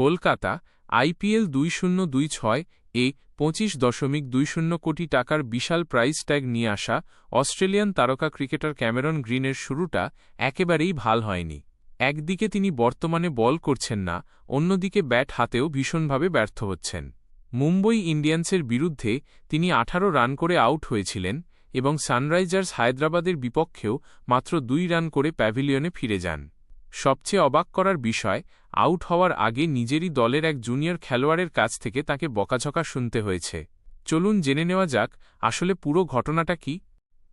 Kolkata IPL 2026 এ 25.20 কোটি টাকার বিশাল price tag নিয়ে আসা অস্ট্রেলিয়ান তারকা ক্রিকেটার ক্যামেরন গ্রিনের শুরুটা একেবারেই ভাল হয়নি। একদিকে তিনি বর্তমানে বল করছেন না, অন্যদিকে ব্যাট হাতেও ভীষণভাবে ব্যর্থ হচ্ছেন। মুম্বই ইন্ডিয়ান্সের বিরুদ্ধে তিনি 18 রান করে আউট হয়েছিলেন এবং সানরাইজার্স হায়দ্রাবাদের বিপক্ষেও মাত্র 2 রান করে প্যাভিলিয়নে ফিরে যান। সবচেয়ে অবাক করার বিষয়, আউট হওয়ার আগে নিজেরই দলের এক জুনিয়র খেলোয়াড়ের কাছ থেকে তাকে বকাঝকা শুনতে হয়েছে। চলুন জেনে নেওয়া যাক আসলে পুরো ঘটনাটা কি।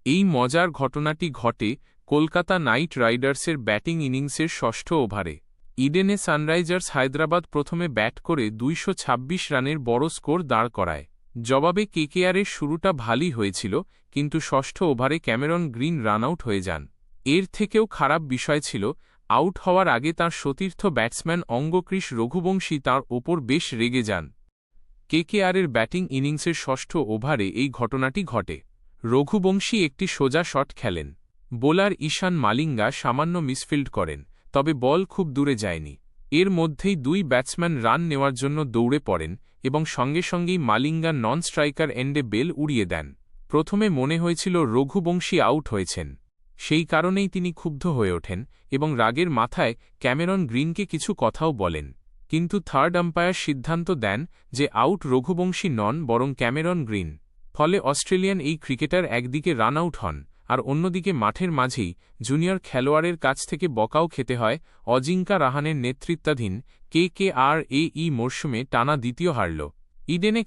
এই মজার ঘটনাটি ঘটে কলকাতা নাইট রাইডার্সের ব্যাটিং ইনিংসের ষষ্ঠ ওভারে। ইডেনে সানরাইজার্স হায়দ্রাবাদ প্রথমে ব্যাট করে 226 রানের বড় স্কোর দাঁড় করায়। জবাবে কেকেআরের শুরুটা ভালই হয়েছিল, কিন্তু ষষ্ঠ ওভারে ক্যামেরন গ্রিন রান আউট হয়ে যান। এর থেকেও খারাপ বিষয় ছিল, আউট হওয়ার আগে তাঁর সতীর্থ ব্যাটসম্যান অঙ্গক্রিস রঘুবংশী তাঁর ওপর বেশ রেগে যান। কেকেআরের ব্যাটিং ইনিংসের ষষ্ঠ ওভারে এই ঘটনাটি ঘটে। রঘুবংশী একটি সোজা শট খেলেন। বোলার ঈশান মালিঙ্গা সামান্য মিসফিল্ড করেন, তবে বল খুব দূরে যায়নি। এর মধ্যেই দুই ব্যাটসম্যান রান নেওয়ার জন্য দৌড়ে পড়েন এবং সঙ্গে সঙ্গেই মালিঙ্গা নন স্ট্রাইকার এন্ডে বেল উড়িয়ে দেন। প্রথমে মনে হয়েছিল রঘুবংশী আউট হয়েছেন। সেই কারণেই তিনি ক্ষুব্ধ হয়ে ওঠেন এবং রাগের মাথায় ক্যামেরন গ্রিনকে কিছু কথাও বলেন। কিন্তু থার্ড আম্পায়ার সিদ্ধান্ত দেন যে আউট রঘুবংশী নন, বরং ক্যামেরন গ্রিন। ফলে অস্ট্রেলিয়ান এই ক্রিকেটার একদিকে রান আউট হন, আর অন্যদিকে মাঠের মাঝেই জুনিয়র খেলোয়াড়ের কাছ থেকে বকাও খেতে হয়। অজিঙ্কা রাহানের নেতৃত্বাধীন KKR এই মরশুমে টানা দ্বিতীয় হারল। ইডেনে